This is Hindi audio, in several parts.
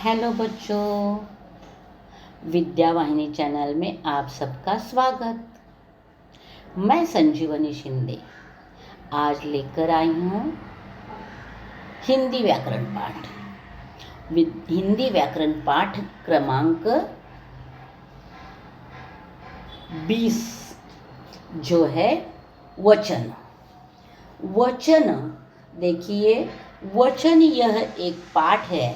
हेलो बच्चों, विद्या वाहिनी चैनल में आप सबका स्वागत। मैं संजीवनी शिंदे आज लेकर आई हूँ हिंदी व्याकरण पाठ। हिंदी व्याकरण पाठ क्रमांक 20 जो है वचन। वचन देखिए, वचन यह एक पाठ है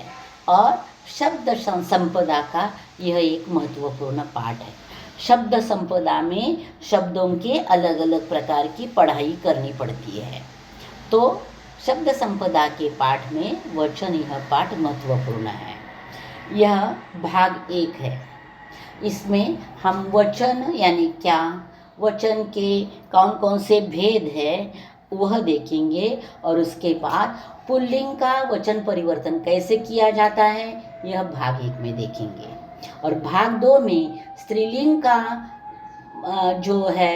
और शब्द संपदा का यह एक महत्वपूर्ण पाठ है। शब्द संपदा में शब्दों के अलग अलग प्रकार की पढ़ाई करनी पड़ती है, तो शब्द संपदा के पाठ में वचन यह पाठ महत्वपूर्ण है। यह भाग 1 है। इसमें हम वचन यानी क्या, वचन के कौन कौन से भेद है वह देखेंगे और उसके बाद पुल्लिंग का वचन परिवर्तन कैसे किया जाता है यह भाग 1 में देखेंगे। और भाग 2 में स्त्रीलिंग का जो है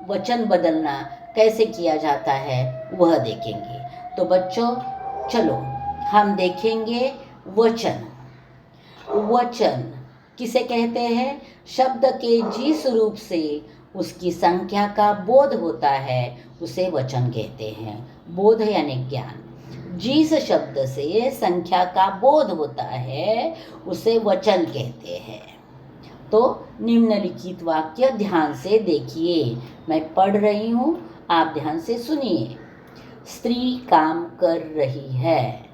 वचन बदलना कैसे किया जाता है वह देखेंगे। तो बच्चों चलो हम देखेंगे वचन। वचन किसे कहते हैं? शब्द के जिस रूप से उसकी संख्या का बोध होता है उसे वचन कहते हैं। बोध यानी ज्ञान। जिस शब्द से संख्या का बोध होता है उसे वचन कहते हैं। तो निम्नलिखित वाक्य ध्यान से देखिए, मैं पढ़ रही हूँ, आप ध्यान से सुनिए। स्त्री काम कर रही है,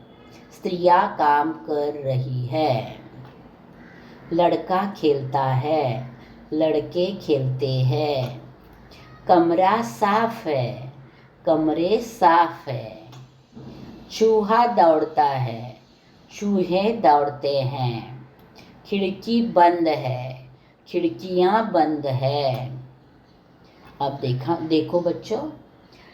स्त्रियां काम कर रही है। लड़का खेलता है, लड़के खेलते हैं। कमरा साफ है, कमरे साफ है। चूहा दौड़ता है, चूहे दौड़ते हैं। खिड़की बंद है, खिड़कियां बंद है। अब देखो बच्चों,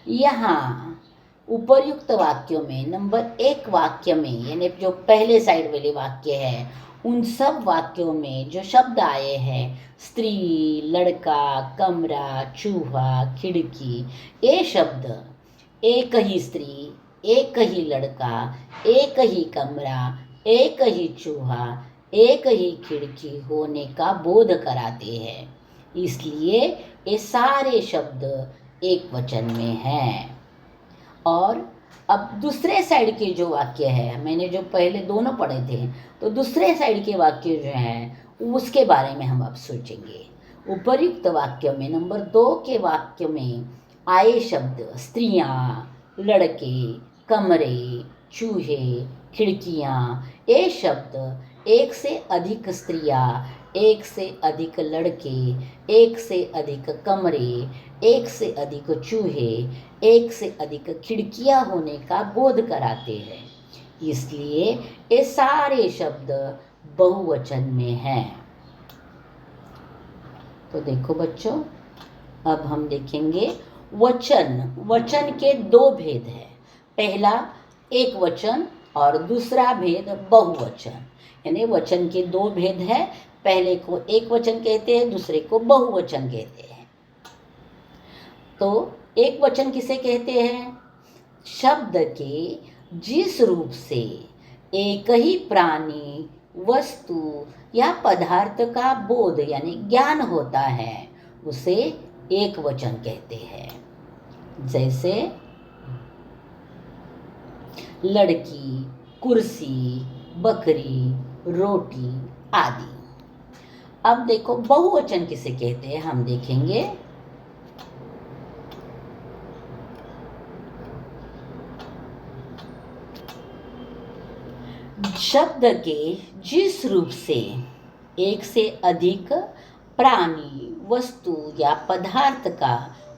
यहाँ उपर्युक्त वाक्यों में नंबर 1 वाक्य में यानी जो पहले साइड वाले वाक्य है उन सब वाक्यों में जो शब्द आए हैं स्त्री, लड़का, कमरा, चूहा, खिड़की, ये शब्द एक ही स्त्री, एक ही लड़का, एक ही कमरा, एक ही चूहा, एक ही खिड़की होने का बोध कराते हैं। इसलिए ये सारे शब्द एक वचन में हैं। और अब दूसरे साइड के जो वाक्य है, मैंने जो पहले दोनों पढ़े थे, तो दूसरे साइड के वाक्य जो हैं उसके बारे में हम अब सोचेंगे। उपर्युक्त वाक्य में नंबर 2 के वाक्य में आए शब्द स्त्रियां, लड़के, कमरे, चूहे, खिड़कियां, ये शब्द एक से अधिक स्त्रियां, एक से अधिक लड़के, एक से अधिक कमरे, एक से अधिक चूहे, एक से अधिक खिड़कियां होने का बोध कराते हैं। इसलिए ये सारे शब्द बहुवचन में हैं। तो देखो बच्चों, अब हम देखेंगे वचन। वचन के 2 भेद हैं। पहला एक वचन और दूसरा भेद बहुवचन। यानी वचन के 2 भेद है, पहले को एक वचन कहते हैं, दूसरे को बहुवचन कहते हैं। तो एक वचन किसे कहते हैं? शब्द के जिस रूप से एक ही प्राणी, वस्तु या पदार्थ का बोध यानी ज्ञान होता है उसे एक वचन कहते हैं। जैसे लड़की, कुर्सी, बकरी, रोटी आदि। अब देखो बहुवचन किसे कहते हैं हम देखेंगे। शब्द के जिस रूप से एक से अधिक प्राणी, वस्तु या पदार्थ का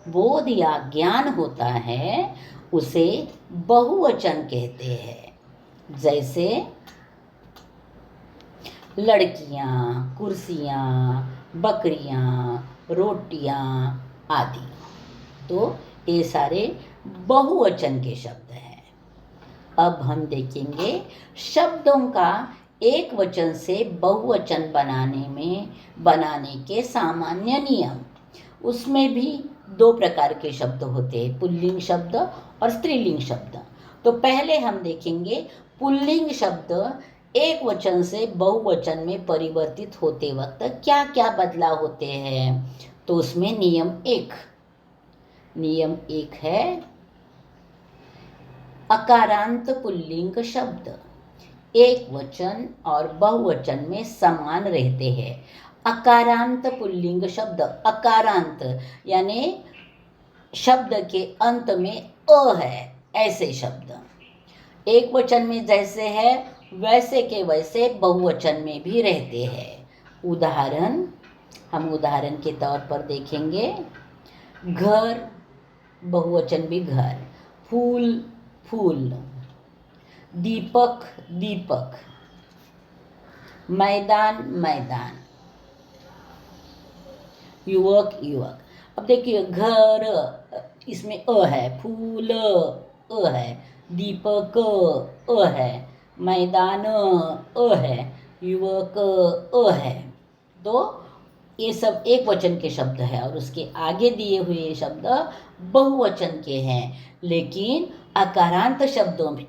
बोध या ज्ञान होता है उसे बहुवचन कहते हैं। जैसे लड़कियां, कुर्सियां, बकरियां, रोटियां आदि। तो ये सारे बहुवचन के शब्द हैं। अब हम देखेंगे शब्दों का एक वचन से बहुवचन बनाने के सामान्य नियम। उसमें भी 2 प्रकार के शब्द होते हैं, पुल्लिंग शब्द और स्त्रीलिंग शब्द। तो पहले हम देखेंगे पुल्लिंग शब्द एक वचन से बहुवचन में परिवर्तित होते वक्त क्या क्या बदलाव होते हैं? तो उसमें नियम एक है अकारांत पुल्लिंग शब्द एक वचन और बहुवचन में समान रहते हैं। अकारांत पुल्लिंग शब्द, अकारांत यानी शब्द के अंत में अ है, ऐसे शब्द एक वचन में जैसे है वैसे के वैसे बहुवचन में भी रहते हैं। हम उदाहरण के तौर पर देखेंगे। घर, बहुवचन भी घर, फूल फूल, दीपक दीपक, मैदान मैदान, युवक युवक। अब देखिए घर, इसमें अ है, फूल अ है, दीपक अ है, मैदान अ है, युवक अ है। तो ये सब एक वचन के शब्द है और उसके आगे दिए हुए शब्द बहुवचन के हैं। लेकिन अकारांत शब्दों में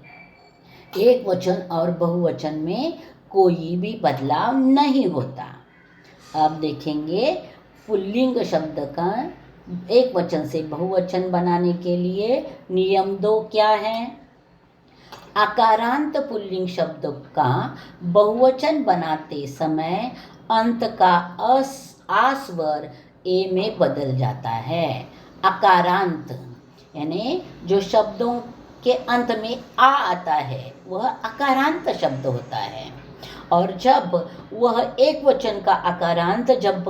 एक वचन और बहुवचन में कोई भी बदलाव नहीं होता। अब देखेंगे पुल्लिंग शब्द का एक वचन से बहुवचन बनाने के लिए नियम 2 क्या है? आकारांत पुल्लिंग शब्द का बहुवचन बनाते समय अंत का आ स्वर ए में बदल जाता है। आकारांत यानी जो शब्दों के अंत में आ आता है वह आकारांत शब्द होता है, और जब वह एक वचन का आकारांत जब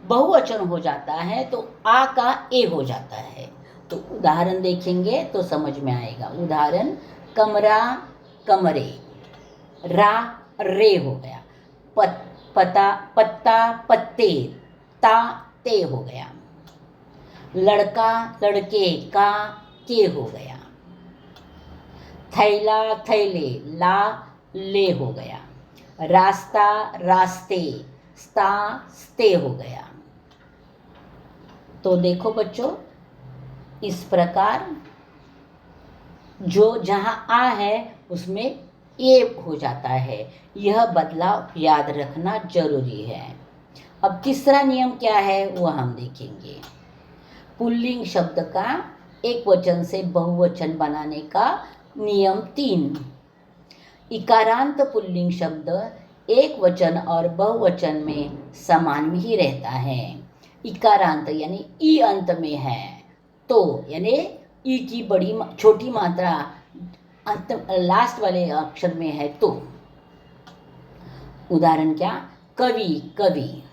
बहुवचन हो जाता है तो आ का ए हो जाता है। तो उदाहरण देखेंगे तो समझ में आएगा। उदाहरण, कमरा कमरे, रा रे हो गया, पता पत्ता पत्ते, ता ते हो गया, लड़का लड़के, का के हो गया, थैला थैले, ला ले हो गया, रास्ता रास्ते, स्ता स्ते हो गया। तो देखो बच्चों, इस प्रकार जो जहाँ आ है उसमें ए हो जाता है। यह बदलाव याद रखना जरूरी है। अब तीसरा नियम क्या है वो हम देखेंगे। पुल्लिंग शब्द का एक वचन से बहुवचन बनाने का नियम 3। इकारांत पुल्लिंग शब्द एक वचन और बहुवचन में समान ही रहता है। इकारांत यानी ई अंत में है तो, यानी ई की छोटी मात्रा अंत लास्ट वाले अक्षर में है तो। उदाहरण क्या? कवि कवि,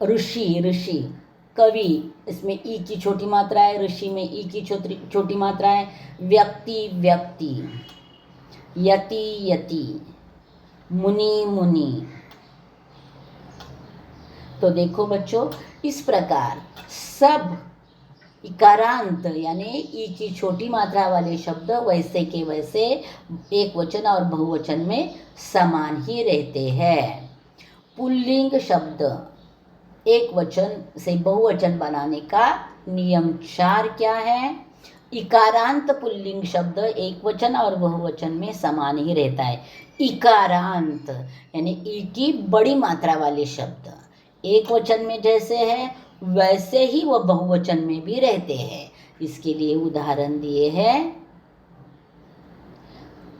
ऋषि ऋषि, कवि इसमें ई की छोटी मात्रा है, ऋषि में ई की छोटी मात्रा है, व्यक्ति व्यक्ति, यति यति, मुनि मुनि। तो देखो बच्चों, इस प्रकार सब इकारांत यानी ई की छोटी मात्रा वाले शब्द वैसे के वैसे एक वचन और बहुवचन में समान ही रहते हैं। पुल्लिंग शब्द एक वचन से बहुवचन बनाने का नियम 4 क्या है? इकारांत पुल्लिंग शब्द एक वचन और बहुवचन में समान ही रहता है। इकारांत यानी ई की बड़ी मात्रा वाले शब्द एक वचन में जैसे है वैसे ही वह बहुवचन में भी रहते हैं। इसके लिए उदाहरण दिए हैं।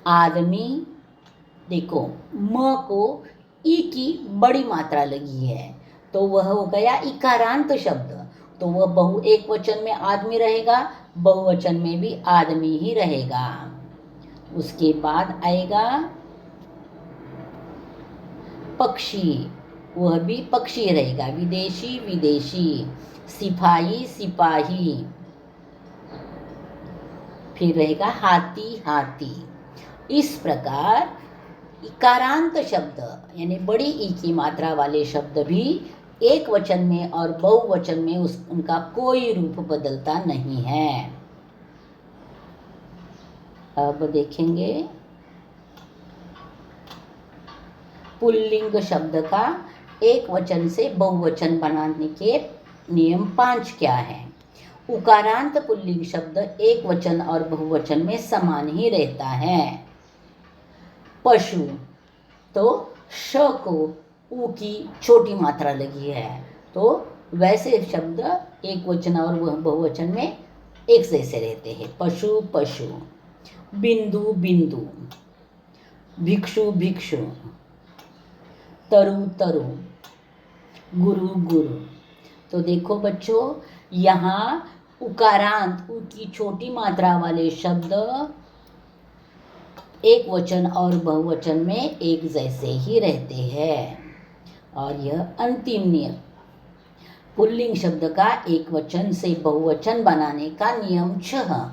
आदमी, देखो म को ई की बड़ी मात्रा लगी है तो वह हो गया इकारांत शब्द, तो वह एक वचन में आदमी रहेगा, बहुवचन में भी आदमी ही रहेगा। उसके बाद आएगा पक्षी, वह भी पक्षी रहेगा, विदेशी विदेशी, सिपाही सिपाही, फिर रहेगा हाथी हाथी। इस प्रकार इकारांत शब्द यानी बड़ी ई की मात्रा वाले शब्द भी एक वचन में और बहुवचन में उनका कोई रूप बदलता नहीं है। अब देखेंगे पुल्लिंग शब्द का एक वचन से बहुवचन बनाने के नियम 5 क्या है? उकारांत पुल्लिंग शब्द एक वचन और बहुवचन में समान ही रहता है। पशु, तो श को ऊ की छोटी मात्रा लगी है, तो वैसे शब्द एक वचन और बहुवचन में एक जैसे रहते हैं। पशु पशु, बिंदु बिंदु, भिक्षु भिक्षु, तरु तरु, गुरु गुरु। तो देखो बच्चों, यहाँ उकारांत उ की छोटी मात्रा वाले शब्द एक वचन और बहुवचन में एक जैसे ही रहते हैं। और यह अंतिम नियम, पुल्लिंग शब्द का एक वचन से बहुवचन बनाने का नियम 6।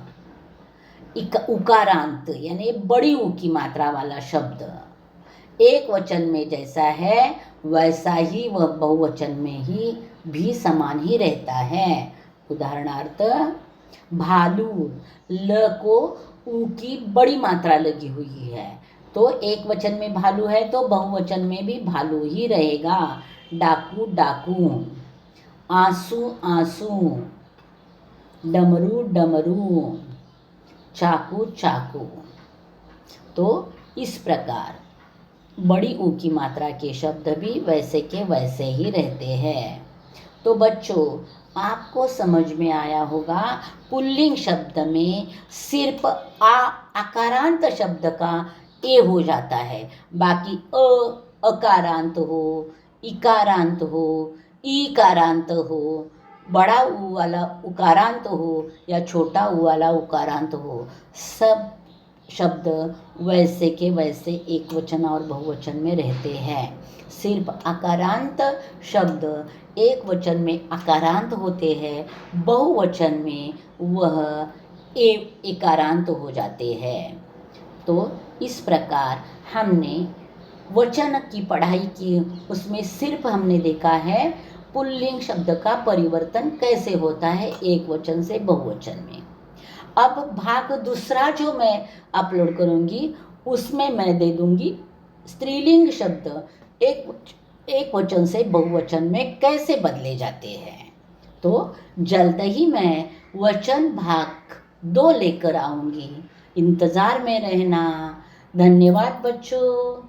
उकारांत यानी बड़ी ऊ की मात्रा वाला शब्द एक वचन में जैसा है वैसा ही वह बहुवचन में ही भी समान ही रहता है। उदाहरणार्थ, भालू, ल को ऊ की बड़ी मात्रा लगी हुई है, तो एक वचन में भालू है तो बहुवचन में भी भालू ही रहेगा। डाकू डाकू, आंसू आंसू, डमरू डमरू, चाकू चाकू। तो इस प्रकार बड़ी ऊ की मात्रा के शब्द भी वैसे के वैसे ही रहते हैं। तो बच्चों, आपको समझ में आया होगा, पुल्लिंग शब्द में सिर्फ आकारांत शब्द का ए हो जाता है, बाकी अकारांत हो, इकारांत हो, ईकारांत हो, बड़ा ऊ वाला उकारांत हो या छोटा ऊ वाला उकारांत हो, सब शब्द वैसे के वैसे एक वचन और बहुवचन में रहते हैं। सिर्फ आकारांत शब्द एक वचन में आकारांत होते हैं, बहुवचन में वह एकारांत हो जाते हैं। तो इस प्रकार हमने वचन की पढ़ाई की, उसमें सिर्फ हमने देखा है पुल्लिंग शब्द का परिवर्तन कैसे होता है एक वचन से बहुवचन में। अब भाग दूसरा जो मैं अपलोड करूंगी उसमें मैं दे दूंगी स्त्रीलिंग शब्द एक वचन से बहुवचन में कैसे बदले जाते हैं। तो जल्द ही मैं वचन भाग 2 लेकर आऊंगी, इंतज़ार में रहना। धन्यवाद बच्चों।